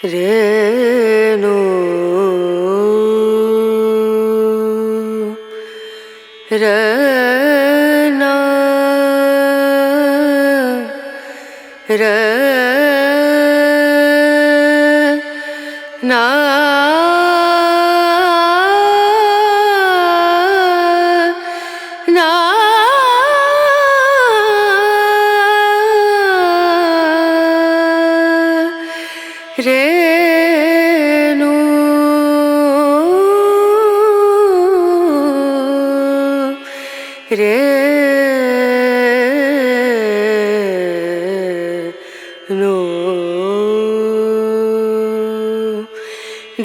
রেণু রনা রনা না রেণু রেণু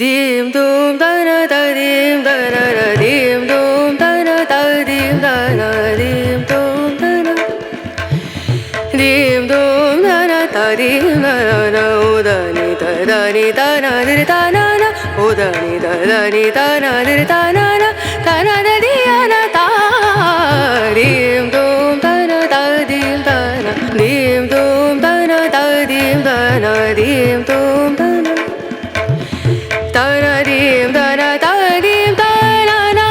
dim dum da na da dim da na da dim dum da na da dim da na dim dum da na dim dum da na da dim da na o da ni da na di da na na o da ni da na di da na da di na da dim dum da na da dim da na dim dum da na da dim da na dim dum da na da-da-dim, da-da-da-dim, da-na-na.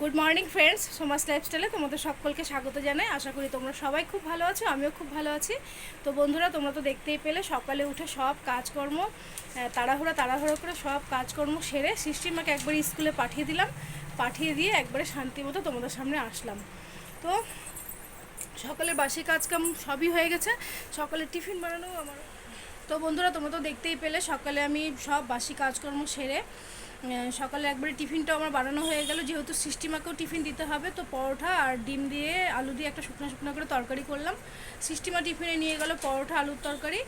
Good morning friends, Soma's লাইফস্টাইলে তোমাদের সকলকে স্বাগত জানাই। আশা করি তোমরা সবাই খুব ভালো আছো, আমিও খুব ভালো আছি। তো বন্ধুরা, তোমরা তো দেখতেই পেলে সকালে উঠে সব কাজকর্ম তাড়াহুড়ো করে সব কাজকর্ম সেরে সিস্টিমাকে একবারে স্কুলে পাঠিয়ে দিলাম। পাঠিয়ে দিয়ে একবারে শান্তি মতো তোমাদের সামনে আসলাম। তো সকালের বাসি কাজকাম সবই হয়ে গেছে, সকালের টিফিন বানানো আমার। তো বন্ধুরা, তোমরা তো দেখতেই পেলে সকালে আমি সব বাসি কাজকর্ম সেরে সকালে একবারে টিফিনটাও আমার বানানো হয়ে গেল। যেহেতু সিস্টিমাকেও টিফিন দিতে হবে, তো পরোটা আর ডিম দিয়ে আলু দিয়ে একটা শুকনো করে তরকারি করলাম। সিস্টিমা টিফিনে নিয়ে গেল পরোটা আলুর তরকারি,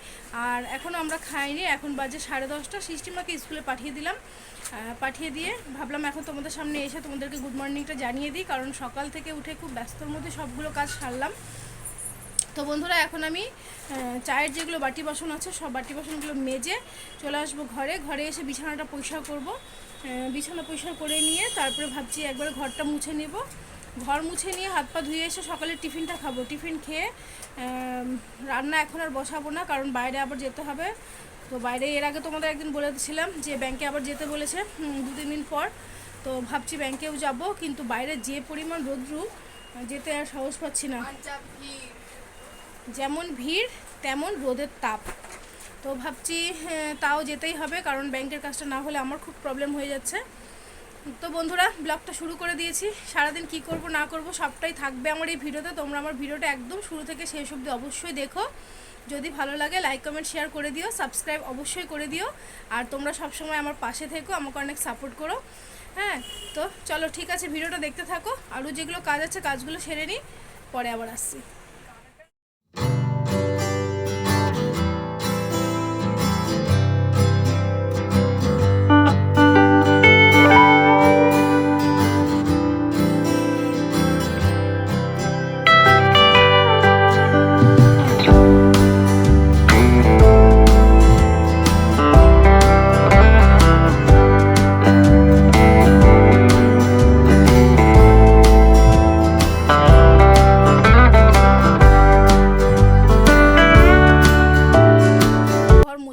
আর এখনও আমরা খাইনি। এখন বাজে 10:30। সিস্টিমাকে স্কুলে পাঠিয়ে দিলাম। পাঠিয়ে দিয়ে ভাবলাম এখন তোমাদের সামনে এসে তোমাদেরকে গুড মর্নিংটা জানিয়ে দিই, কারণ সকাল থেকে উঠে খুব ব্যস্তর মধ্যে সবগুলো কাজ সারলাম। তো বন্ধুরা, এখন আমি চায়ের যেগুলো বাটি বাসন আছে সব বাটি বাসনগুলো মেজে চলে আসবো ঘরে এসে বিছানাটা পরিষ্কার করব। বিছানা পরিষ্কার করে নিয়ে তারপরে ভাবছি একবারে ঘরটা মুছে নেব। ঘর মুছে নিয়ে হাত পা ধুয়ে এসে সকালে টিফিনটা খাবো। টিফিন খেয়ে রান্না এখন আর বসাবো না, কারণ বাইরে আবার যেতে হবে। তো বাইরে এর আগে তোমাদের একদিন বলেছিলাম যে ব্যাংকে আবার যেতে বলেছে 2-3 দিন পর। তো ভাবছি ব্যাংকেও যাব, কিন্তু বাইরে যে পরিমাণ রোদ্রু, যেতে আর সাহস পাচ্ছি না। যেমন ভিড় তেমন রোদের তাপ। তো ভাবছি তাও যেতেই হবে, কারণ ব্যাংকের কাজটা না হলে আমার খুব প্রবলেম হয়ে যাচ্ছে। তো বন্ধুরা, ব্লগটা শুরু করে দিয়েছি। সারাদিন কি করব না করব সবটাই থাকবে আমার এই ভিডিওতে। তোমরা আমার ভিডিওটা একদম শুরু থেকে শেষ অবধি অবশ্যই দেখো। যদি ভালো লাগে লাইক কমেন্ট শেয়ার করে দিও, সাবস্ক্রাইব অবশ্যই করে দিও। আর তোমরা সবসময় আমার পাশে থেকো, আমাকে অনেক সাপোর্ট করো। হ্যাঁ, তো চলো ঠিক আছে, ভিডিওটা দেখতে থাকো। আরও যেগুলো কাজ আছে কাজগুলো সেরে নিই, পরে আবার আসছি।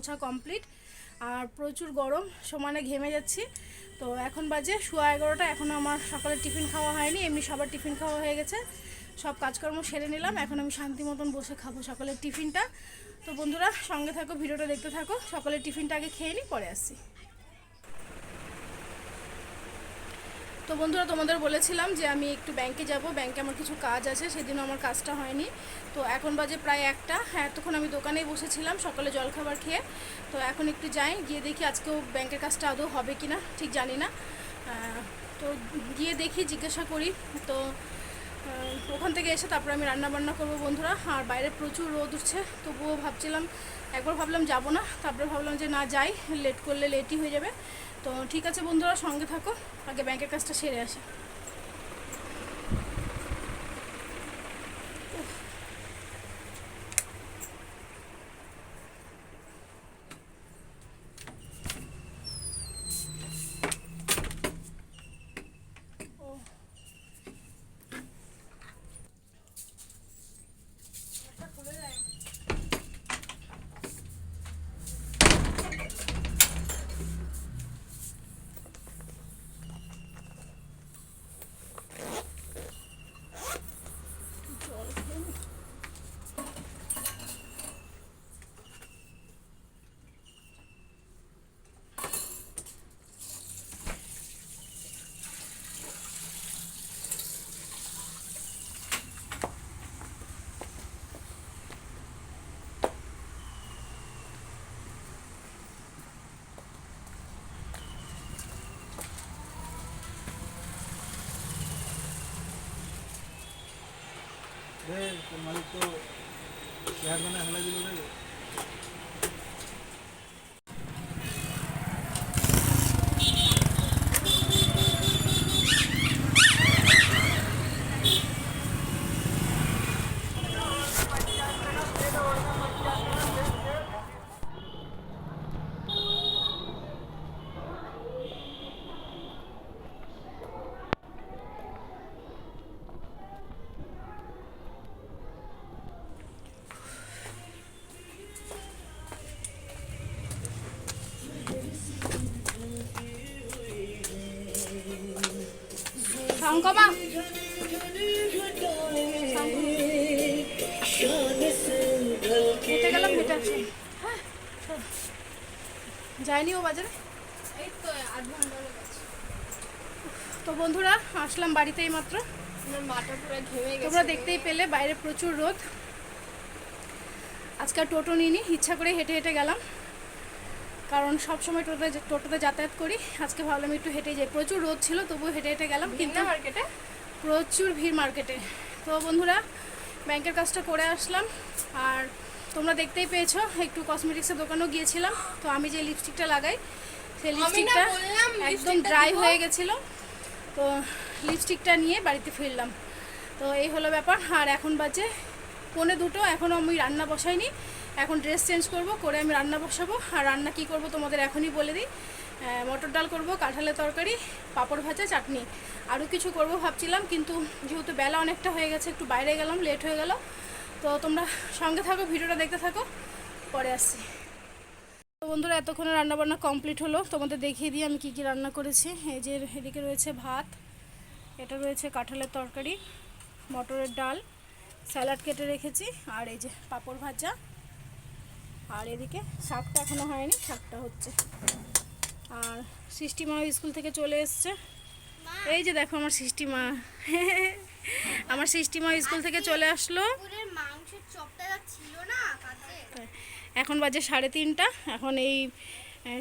মোছা কমপ্লিট। আর প্রচুর গরম, সমানে ঘেমে যাচ্ছি। তো এখন বাজে 11:15, এখনও আমার সকালে টিফিন খাওয়া হয়নি, এমনি সবার টিফিন খাওয়া হয়ে গেছে, সব কাজকর্ম সেরে নিলাম। এখন আমি শান্তি মতন বসে খাবো সকালের টিফিনটা। তো বন্ধুরা সঙ্গে থাকো, ভিডিওটা দেখতে থাকো। সকালের টিফিনটা আগে খেয়ে নিই, পরে আসছি। তো বন্ধুরা তোমাদের বলেছিলাম যে আমি একটু ব্যাংকে যাব, ব্যাংকে আমার কিছু কাজ আছে, সেদিনও আমার কাজটা হয়নি। তো এখন বাজে প্রায় 1টা। হ্যাঁ, এতক্ষণ আমি দোকানেই বসেছিলাম সকালে জলখাবার খেয়ে। তো এখন একটু যাই, গিয়ে দেখি আজকেও ব্যাংকের কাজটা আদৌ হবে কি না ঠিক জানি না। তো গিয়ে দেখি, জিজ্ঞাসা করি। তো ওখান থেকে এসে তারপরে আমি রান্না বান্না করবো বন্ধুরা। আর বাইরে প্রচুর রোদ উঠছে, তবুও ভাবছিলাম, একবার ভাবলাম যাবো না, তারপরে ভাবলাম যে না যাই, লেট করলে লেটই হয়ে যাবে। তো ঠিক আছে বন্ধুরা, সঙ্গে থাকো, আগে ব্যাংকের কাজটা সেরে আসি। मालिक तो शहर बना हला दिलो रे। শঙ্কমা হেঁটে গেলাম, হেঁটে আসলাম। হ্যাঁ যায়নি ও বাজারে, এই তো 8 ঘন্টা হলো গেছে। তো বন্ধুরা আসলাম বাড়িতেই মাত্র, মাথা পুরো ঘেমে গেছে। তোমরা দেখতেই পেলে বাইরে প্রচুর রোদ। আজকে আর টোটো নিইনি, ইচ্ছা করে হেঁটে হেঁটে গেলাম, কারণ সব সময় টোটোতে যাতায়াত করি। আজকে ভাবলাম একটু হেঁটে যাই, প্রচুর রোদ ছিল তবুও হেঁটে হেঁটে গেলাম। কিন্তু মার্কেটে প্রচুর ভিড় মার্কেটে। তো বন্ধুরা ব্যাংকের কাজটা করে আসলাম। আর তোমরা দেখতেই পেয়েছো, একটু কসমেটিক্সের দোকানেও গিয়েছিলাম। তো আমি যে লিপস্টিকটা লাগাই, সেই লিপস্টিকটা একদম ড্রাই হয়ে গেছিলো, তো লিপস্টিকটা নিয়ে বাড়িতে ফিরলাম। তো এই হলো ব্যাপার। আর এখন বাজে 1:45, এখনও আমি রান্না বসাইনি। এখন ড্রেস চেঞ্জ করব, করে আমি রান্না বসাবো। আর রান্না কি করব তোমাদের এখনই বলে দিই। মটর ডাল করব, কাঁঠালের তরকারি, পাঁপড় ভাজা, চাটনি, আরও কিছু করব ভাবছিলাম, কিন্তু যেহেতু বেলা অনেকটা হয়ে গেছে, একটু বাইরে গেলাম, লেট হয়ে গেল। তো তোমরা সঙ্গে থাকো, ভিডিওটা দেখতে থাকো, পরে আসছি। তো বন্ধুরা এতক্ষণে রান্নাবান্না কমপ্লিট হলো, তোমাদের দেখিয়ে দিই আমি কী কী রান্না করেছি। এই যে এদিকে রয়েছে ভাত, এটা রয়েছে কাঁঠালের তরকারি, মটরের ডাল, স্যালাড কেটে রেখেছি, আর এই যে পাঁপড় ভাজা, আর এদিকে শাকটা এখনও হয়নি, শাকটা হচ্ছে। আর সৃষ্টি মা স্কুল থেকে চলে এসছে, এই যে দেখো আমার সৃষ্টি মা আমার সৃষ্টি মা স্কুল থেকে চলে আসলো। এখন বাজে 3:30। এখন এই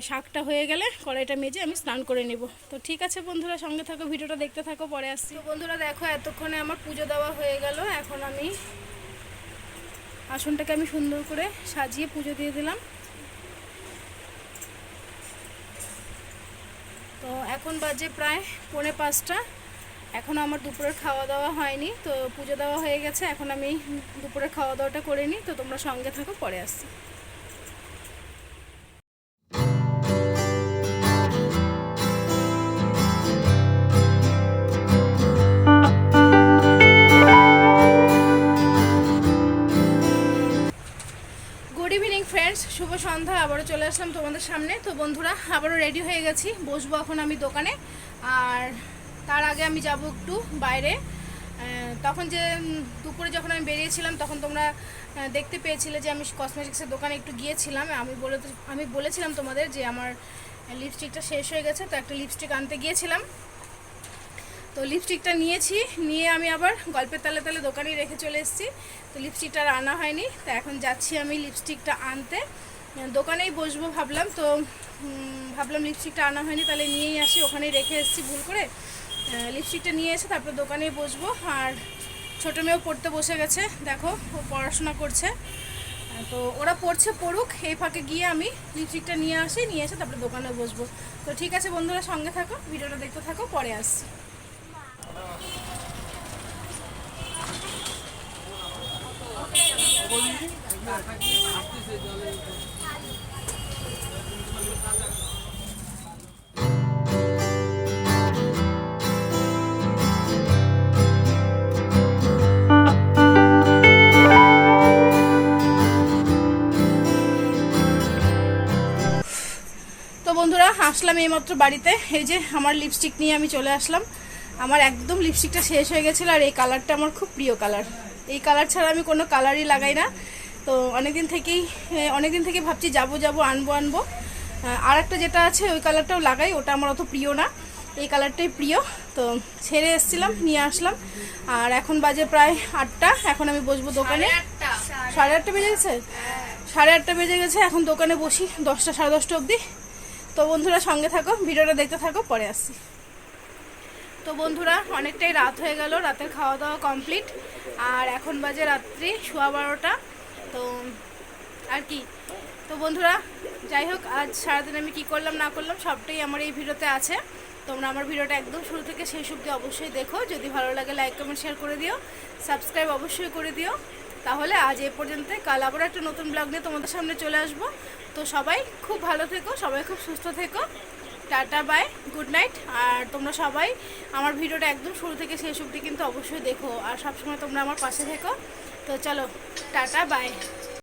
শাকটা হয়ে গেলে কড়াইটা মেজে আমি স্নান করে নেব। তো ঠিক আছে বন্ধুরা, সঙ্গে থাকো, ভিডিওটা দেখতে থাকো, পরে আসছি। তো বন্ধুরা দেখো এতক্ষণে আমার পুজো দেওয়া হয়ে গেল। এখন আমি আসনটাকে আমি সুন্দর করে সাজিয়ে পুজো দিয়ে দিলাম। তো এখন বাজে প্রায় 4:45। এখন আমার দুপুরের খাওয়া দাওয়া হয়নি, তো পুজো দেওয়া হয়ে গেছে। এখন আমি দুপুরের খাওয়া দাওয়াটা করে নিই। তো তোমরা সঙ্গে থাকো, পরে আসছি। গুড ইভিনিং ফ্রেন্ডস, শুভ সন্ধ্যা। আবারও চলে আসলাম তোমাদের সামনে। তো বন্ধুরা, আবারও রেডি হয়ে গেছি, বসবো এখন আমি দোকানে। আর তার আগে আমি যাব একটু বাইরে। তখন যে দুপুরে যখন আমি বেরিয়েছিলাম তখন তোমরা দেখতে পেয়েছিলে যে আমি কসমেটিক্সের দোকানে একটু গিয়েছিলাম। আমি বলেছিলাম তোমাদের যে আমার লিপস্টিকটা শেষ হয়ে গেছে, তো একটা লিপস্টিক আনতে গিয়েছিলাম। তো লিপস্টিকটা নিয়ে আমি আবার গল্পের তালে তালে দোকানেই রেখে চলে এসেছি। তো লিপস্টিকটা আর আনা হয়নি, তো এখন যাচ্ছি আমি লিপস্টিকটা আনতে। দোকানেই বসবো ভাবলাম, তো ভাবলাম লিপস্টিকটা আনা হয়নি, তাহলে নিয়েই আসি। ওখানেই রেখে এসেছি ভুল করে। লিপস্টিকটা নিয়ে এসে তারপর দোকানেই বসবো। আর ছোটো মেয়েও পড়তে বসে গেছে, দেখো ও পড়াশোনা করছে। তো ওরা পড়ুক, এই ফাঁকে গিয়ে আমি লিপস্টিকটা নিয়ে এসে তারপরে দোকানে বসবো। তো ঠিক আছে বন্ধুরা, সঙ্গে থাকো, ভিডিওটা দেখতে থাকো, পরে আসছি। তো বন্ধুরা, আসলাম এইমাত্র বাড়িতে। এই যে আমার লিপস্টিক নিয়ে আমি চলে আসলাম। আমার একদম লিপস্টিকটা শেষ হয়ে গেছিলো, আর এই কালারটা আমার খুব প্রিয় কালার। এই কালার ছাড়া আমি কোনো কালারই লাগাই না। তো অনেকদিন থেকে ভাবছি যাবো আনবো। আর একটা যেটা আছে ওই কালারটাও লাগাই, ওটা আমার অত প্রিয় না, এই কালারটাই প্রিয়। তো ছেড়ে এসেছিলাম, নিয়ে আসলাম। আর এখন বাজে প্রায় 8টা, এখন আমি বসবো দোকানে। 8:30 বেজে গেছে, 8:30 বেজে গেছে। এখন দোকানে বসি 10টা 10:30 অবধি। তো বন্ধুরা, সঙ্গে থাকো, ভিডিওটা দেখতে থাকো, পরে আসছি। তো বন্ধুরা, অনেকটাই রাত হয়ে গেল, রাতের খাওয়া দাওয়া কমপ্লিট। আর এখন বাজে রাত্রি 12:15। তো আর কি, তো বন্ধুরা যাই হোক, আজ সারাদিন আমি কী করলাম না করলাম সবটাই আমার এই ভিডিওতে আছে। তোমরা আমার ভিডিওটা একদম শুরু থেকে শেষ অবধি অবশ্যই দেখো। যদি ভালো লাগে লাইক কমেন্ট শেয়ার করে দিও, সাবস্ক্রাইব অবশ্যই করে দিও। তাহলে আজ এই পর্যন্ত, কাল আবার একটা নতুন ব্লগ নিয়ে তোমাদের সামনে চলে আসবো। তো সবাই খুব ভালো থেকো, সবাই খুব সুস্থ থেকো। Tata, bye, good night. আর তোমরা সবাই আমার ভিডিওটা একদম শুরু থেকে শেষ অবধি কিন্তু অবশ্যই দেখো, আর সবসময় তোমরা আমার পাশে থেকো। তো চলো, টাটা, বাই।